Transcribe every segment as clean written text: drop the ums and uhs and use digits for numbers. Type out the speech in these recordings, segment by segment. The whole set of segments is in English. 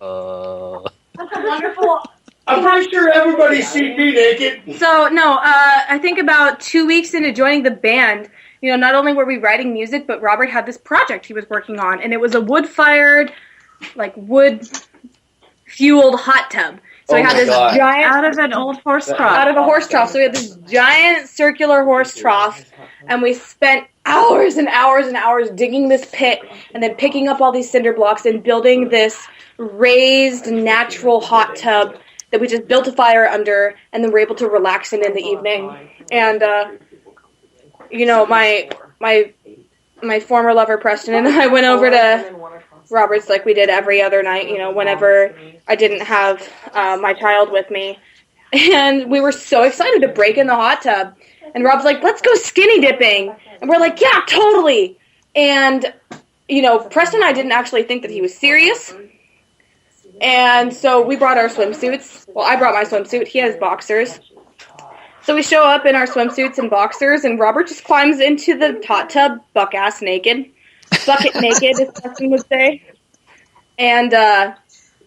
That's a wonderful... I'm pretty sure everybody's seen me naked. So, no, I think about 2 weeks into joining the band, not only were we writing music, but Robert had this project he was working on, and it was a wood-fired, wood-fueled hot tub. So we had this giant... Out of an old horse trough. Out of a horse trough. So we had this giant circular horse trough, and we spent hours and hours and hours digging this pit, and then picking up all these cinder blocks and building this raised, natural hot tub that we just built a fire under, and then we're able to relax in the evening. And, my former lover, Preston, and I went over to Robert's like we did every other night, whenever I didn't have my child with me. And we were so excited to break in the hot tub. And Rob's like, let's go skinny dipping. And we're like, yeah, totally. And, Preston and I didn't actually think that he was serious. And so we brought our swimsuits. Well, I brought my swimsuit. He has boxers. So we show up in our swimsuits and boxers, and Robert just climbs into the hot tub buck-ass naked. Bucket naked, as Preston would say. And, I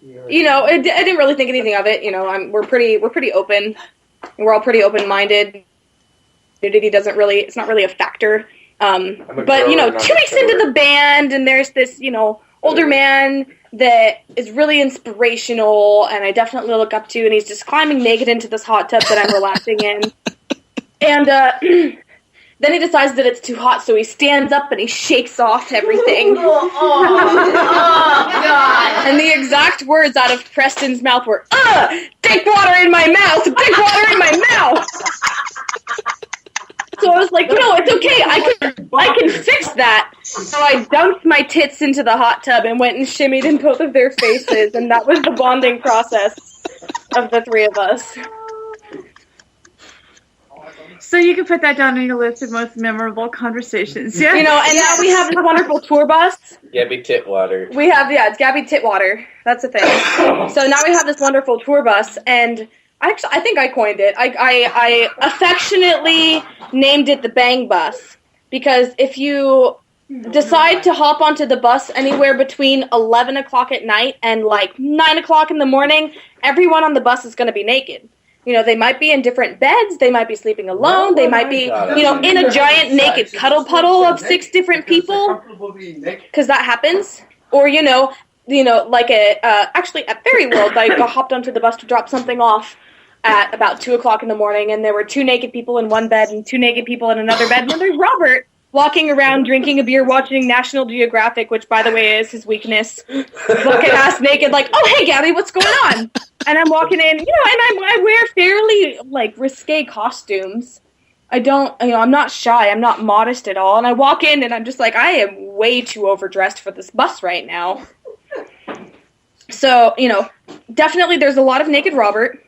didn't really think anything of it. We're pretty open. And we're all pretty open-minded. Nudity it's not really a factor. But, 2 weeks into the band, and there's this, older man that is really inspirational, and I definitely look up to, and he's just climbing naked into this hot tub that I'm relaxing in. And then he decides that it's too hot, so he stands up and he shakes off everything. Oh, God. And the exact words out of Preston's mouth were, dick water in my mouth! Dick water in my mouth! So I was like, it's okay. I can fix that. So I dumped my tits into the hot tub and went and shimmied in both of their faces, and that was the bonding process of the three of us. So you can put that down on your list of most memorable conversations. Yeah. And now we have this wonderful tour bus. Gabby Titwater. We have, it's Gabby Titwater. That's the thing. So now we have this wonderful tour bus, and I think I coined it. I affectionately named it the Bang Bus, because if you decide to hop onto the bus anywhere between 11 o'clock at night and 9 o'clock in the morning, everyone on the bus is going to be naked. They might be in different beds, they might be sleeping alone, they might be, in a giant naked cuddle puddle of 6 different people, because that happens. Or, actually at Fairy World, I hopped onto the bus to drop something off at about 2 o'clock in the morning, and there were 2 naked people in one bed and 2 naked people in another bed, and then there's Robert walking around drinking a beer, watching National Geographic, which, by the way, is his weakness. Bucket-ass naked, oh, hey, Gabby, what's going on? And I'm walking in, and I wear fairly, risque costumes. I'm not shy, I'm not modest at all, and I walk in, and I'm just I am way too overdressed for this bus right now. So, definitely there's a lot of naked Robert.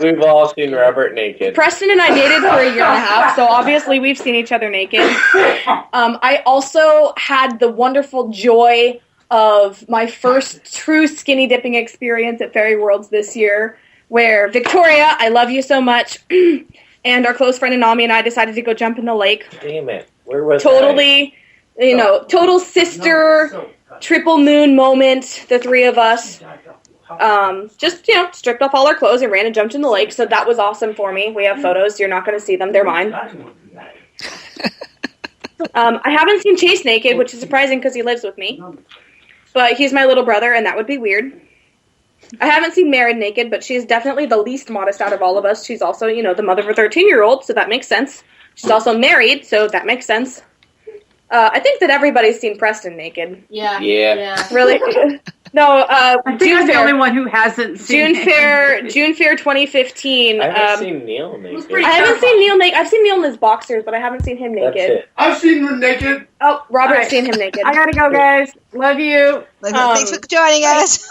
We've all seen Robert naked. Preston and I dated for a year and a half, so obviously we've seen each other naked. I also had the wonderful joy of my first true skinny dipping experience at Fairy Worlds this year, where Victoria, I love you so much, and our close friend Anami and I decided to go jump in the lake. Damn it. Where was Totally, total sister, triple moon moment, the three of us. Stripped off all our clothes and ran and jumped in the lake, so that was awesome for me. We have photos. You're not going to see them. They're mine. I haven't seen Chase naked, which is surprising because he lives with me. But he's my little brother, and that would be weird. I haven't seen Merritt naked, but she's definitely the least modest out of all of us. She's also, the mother of a 13-year-old, so that makes sense. She's also married, so that makes sense. I think that everybody's seen Preston naked. Yeah. Really? No, I think I'm the only one who hasn't seen June Fair 2015. I haven't seen Neil naked. I haven't seen Neil naked. I've seen Neil in his boxers, but I haven't seen him naked. That's it. I've seen him naked. Oh, Robert's seen him naked. I gotta go, guys. Love you. Thanks for joining us.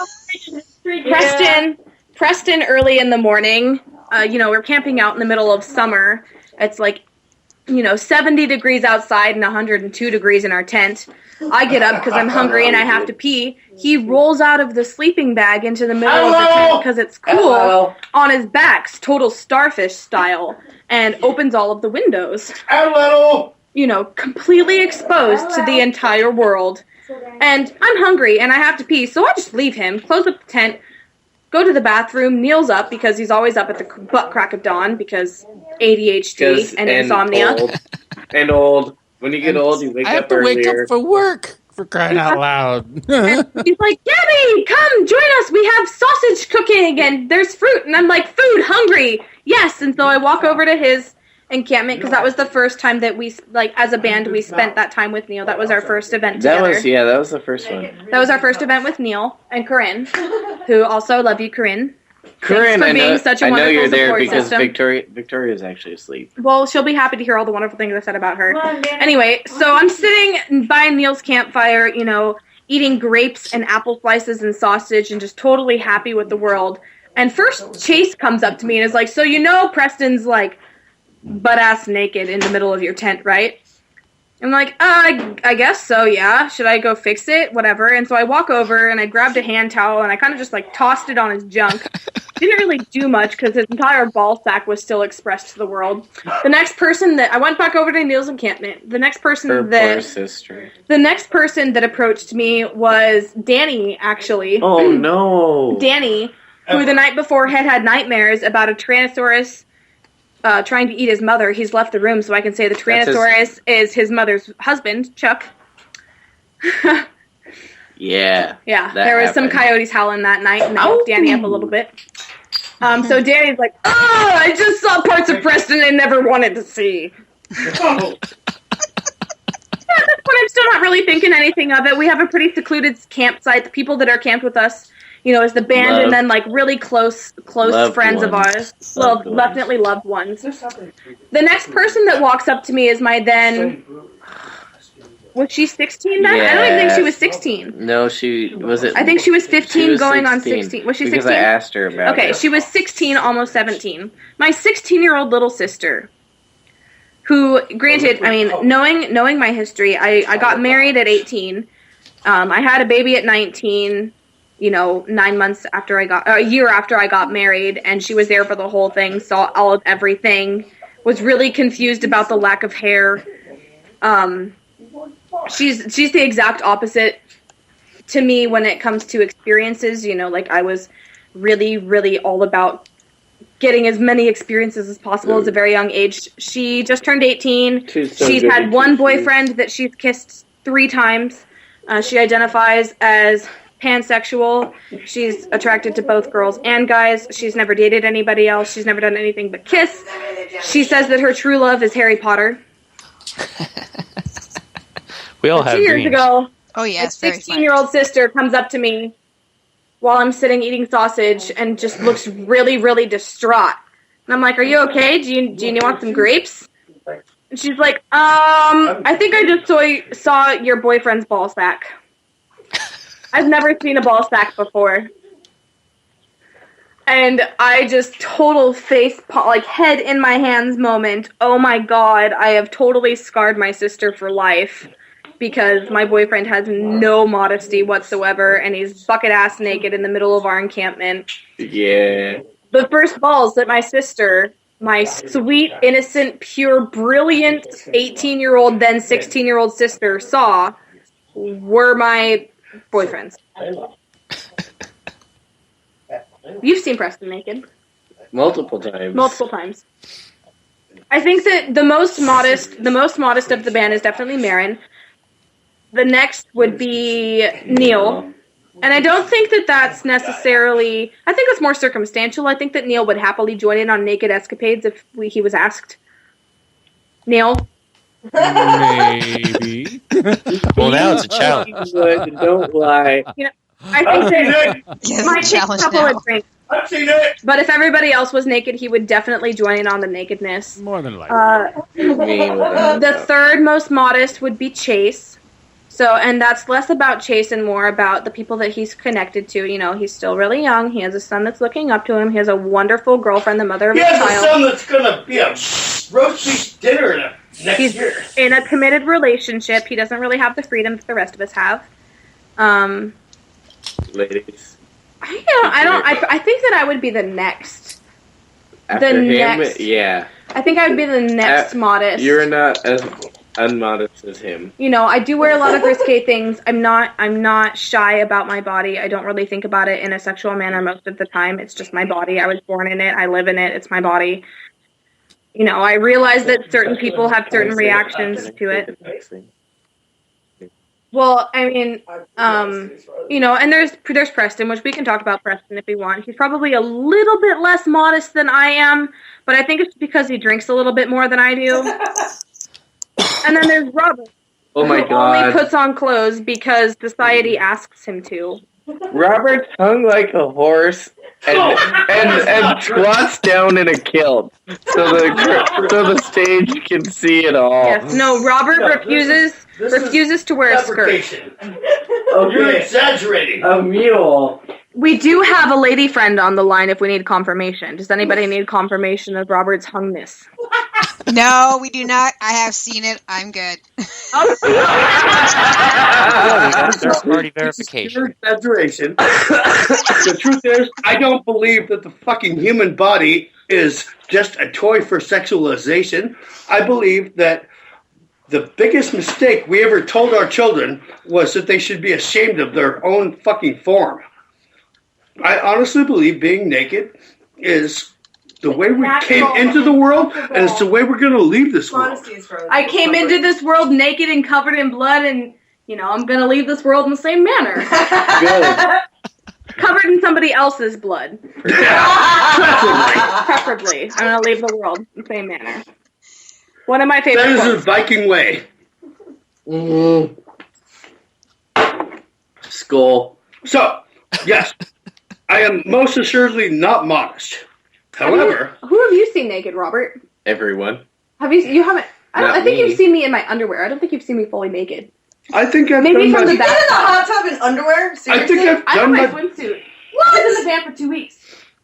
Preston, early in the morning. We're camping out in the middle of summer. It's 70 degrees outside and 102 degrees in our tent. I get up because I'm hungry and I have to pee. He rolls out of the sleeping bag into the middle of the tent because it's cool on his back, total starfish style, and opens all of the windows. Hello. Completely exposed to the entire world. And I'm hungry, and I have to pee, so I just leave him, close up the tent, go to the bathroom. Neil's up because he's always up at the butt crack of dawn because ADHD and insomnia. Old. When you get old, you wake I have up to earlier. wake up for work, for crying out loud. And he's like, Gabby, come join us. We have sausage cooking and there's fruit. And I'm like, food, hungry. Yes. And so I walk over to his encampment because that was the first time that we, like, as a band, we spent that time with Neil. That was our first event together. That was the first one. That was our first event with Neil and Corinne, who also love you, Corinne. Corinne, I know you're there because system. Victoria's actually asleep. Well, she'll be happy to hear all the wonderful things I said about her. Anyway, so I'm sitting by Neil's campfire, you know, eating grapes and apple slices and sausage and just totally happy with the world. And first Chase comes up to me and is like, so you know Preston's like butt-ass naked in the middle of your tent, right? I'm like, I guess so, yeah. Should I go fix it? Whatever. And so I walk over and I grabbed a hand towel and I kind of just like tossed it on his junk. Didn't really do much because his entire ball sack was still expressed to the world. The next person that I went back over to Neil's encampment. The next person poor sister. The next person that approached me was Danny, actually. Oh no. Danny, who the night before had nightmares about a Tyrannosaurus trying to eat his mother. He's left the room, so I can say the Tyrannosaurus is his mother's husband, Chuck. Yeah. Yeah, there was some coyotes howling that night, and that woke Danny up a little bit. So Danny's like, I just saw parts of Preston I never wanted to see. Yeah, at this point, I'm still not really thinking anything of it. We have a pretty secluded campsite. The people that are camped with us, you know, is the band and then, like, really close friends of ours. Well, definitely loved ones. The next person that walks up to me is my then... Was she 16 then? Yeah. I don't even think she was 16. No, she... Was it... I think she was 15 going on 16. Was she 16? Because I asked her about it. Okay, she was 16, almost 17. My 16-year-old little sister... Who, granted, I mean, knowing my history, I got married at 18. I had a baby at 19, you know, 9 months after a year after I got married, and she was there for the whole thing, saw all of everything, was really confused about the lack of hair. She's the exact opposite to me when it comes to experiences, you know, like I was really, really all about getting as many experiences as possible at a very young age. She just turned 18. She's had one boyfriend that she's kissed 3 times. She identifies as pansexual. She's attracted to both girls and guys. She's never dated anybody else. She's never done anything but kiss. She says that her true love is Harry Potter. We all have 2 years ago, Oh yeah, my it's very 16-year-old sister comes up to me while I'm sitting eating sausage and just looks really, really distraught. And I'm like, "Are you okay? Do you want some grapes?" And she's like, I think I just saw your boyfriend's ball sack. I've never seen a ball sack before." And I just total head in my hands moment. Oh my God, I have totally scarred my sister for life. Because my boyfriend has no modesty whatsoever, and he's bucket-ass naked in the middle of our encampment. Yeah. The first balls that my sister, my sweet, innocent, pure, brilliant 18-year-old, then 16-year-old sister saw were my boyfriend's. You've seen Preston naked. Multiple times. Multiple times. I think that the most modest of the band is definitely Marin. The next would be Neil. And I don't think that that's necessarily... I think that's more circumstantial. I think that Neil would happily join in on naked escapades if he was asked. Neil? Maybe. Well, now it's a challenge. Don't lie. You know, I think that Yes, might take a challenge couple now. of drinks. I've seen it! But if everybody else was naked, he would definitely join in on the nakedness. More than likely. The third most modest would be Chase. So, and that's less about Chase and more about the people that he's connected to. You know, he's still really young. He has a son that's looking up to him. He has a wonderful girlfriend, the mother of his child. He has a son that's going to be a roast beef dinner next year. He's in a committed relationship. He doesn't really have the freedom that the rest of us have. Ladies. I think that I would be the next. After him, yeah. I think I would be the next modest. You're not as... unmodest as him. You know, I do wear a lot of risque things. I'm not shy about my body. I don't really think about it in a sexual manner most of the time. It's just my body. I was born in it. I live in it. It's my body. You know, I realize that certain people have certain reactions to it. Well, I mean, you know, and there's Preston, which we can talk about Preston if we want. He's probably a little bit less modest than I am, but I think it's because he drinks a little bit more than I do. And then there's Robert. Oh my who God. only puts on clothes because society asks him to. Robert's hung like a horse and squats down in a kilt so the stage can see it all. Yes, no, Robert refuses to wear a skirt. You're exaggerating. A mule. We do have a lady friend on the line if we need confirmation. Does anybody need confirmation of Robert's hungness? No, we do not. I have seen it. I'm good. Third-party verification. Pure exaggeration. The truth is, I don't believe that the fucking human body is just a toy for sexualization. I believe that the biggest mistake we ever told our children was that they should be ashamed of their own fucking form. I honestly believe being naked is the way we came into the world, and it's the way we're going to leave this world. I came into this world naked and covered in blood, and, you know, I'm going to leave this world in the same manner. Good. Covered in somebody else's blood. Preferably. I'm going to leave the world in the same manner. One of my favorite That is quotes. the Viking way. Skull. So, yes, I am most assuredly not modest. However, Who have you seen naked, Robert? Everyone. You haven't. Not I think me. you've seen me in my underwear. I don't think you've seen me fully naked. I think I've Maybe done from my... the back. In the hot tub in underwear? I Seriously? think I've I done had my... my swimsuit. I was in the van for 2 weeks.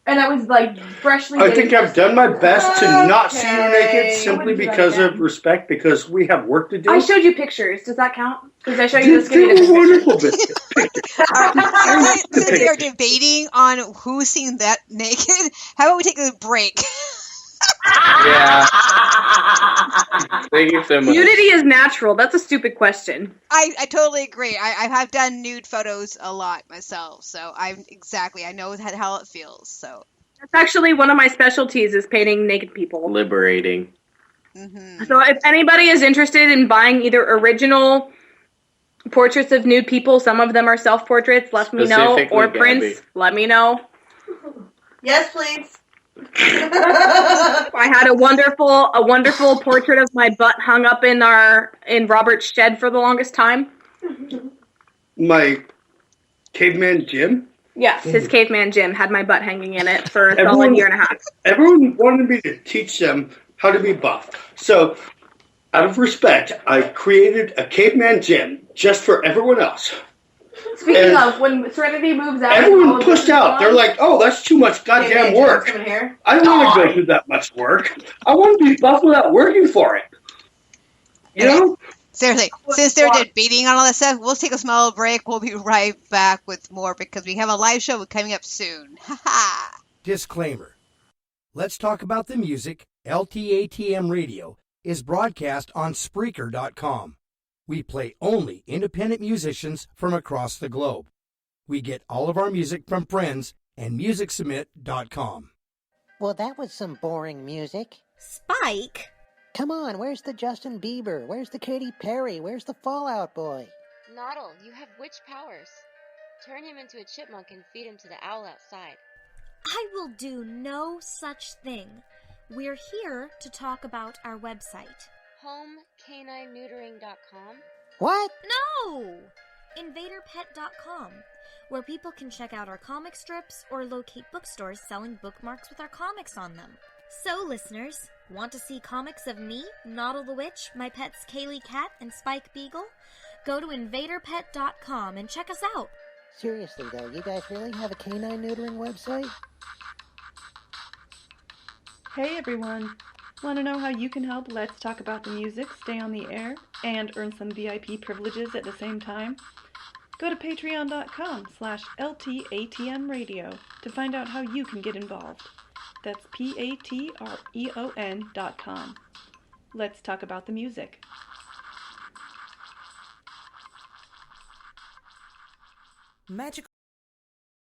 And I was, like, freshly I think I've done my best to not see you naked Okay. simply because of respect, because we have work to do. I showed you pictures. Does that count? Because I showed you the They skinny were dipping pictures. wonderful pictures. Since we are debating on who's seen that naked, how about we take a break? Yeah. Thank you so much. Nudity is natural. That's a stupid question. I totally agree. I have done nude photos a lot myself, so I know how it feels. So That's actually one of my specialties is painting naked people. Liberating. So if anybody is interested in buying either original portraits of nude people, some of them are self-portraits, let me know, Specifically or Gabby. prints, let me know. Yes, please. I had a wonderful portrait of my butt hung up in Robert's shed for the longest time. My caveman Jim. Yes, his caveman Jim had my butt hanging in it for a solid year and a half. Everyone wanted me to teach them how to be buff. So, out of respect, I created a caveman Jim just for everyone else. Speaking of, when Serenity moves out, Everyone pushed out. They're like, oh, that's too much goddamn work. I don't want to go through that much work. I want to be buff without working for it. You know? seriously, since they're debating on all that stuff, we'll take a small break. We'll be right back with more because we have a live show coming up soon. Ha Disclaimer. Let's Talk About the Music, LTATM Radio, is broadcast on Spreaker.com. We play only independent musicians from across the globe. We get all of our music from friends and MusicSubmit.com. Well, that was some boring music. Spike? Come on, where's the Justin Bieber? Where's the Katy Perry? Where's the Fallout Boy? Noddle, you have witch powers. Turn him into a chipmunk and feed him to the owl outside. I will do no such thing. We're here to talk about our website. HomeCanineNeutering.com? What? No! InvaderPet.com, where people can check out our comic strips or locate bookstores selling bookmarks with our comics on them. So, listeners, want to see comics of me, Noddle the Witch, my pets Kaylee Cat, and Spike Beagle? Go to InvaderPet.com and check us out. Seriously, though, you guys really have a canine neutering website? Hey everyone! Want to know how you can help Let's Talk About the Music stay on the air and earn some VIP privileges at the same time? Go to patreon.com/LTATM radio to find out how you can get involved. That's Patreon.com. Let's Talk About the Music. magical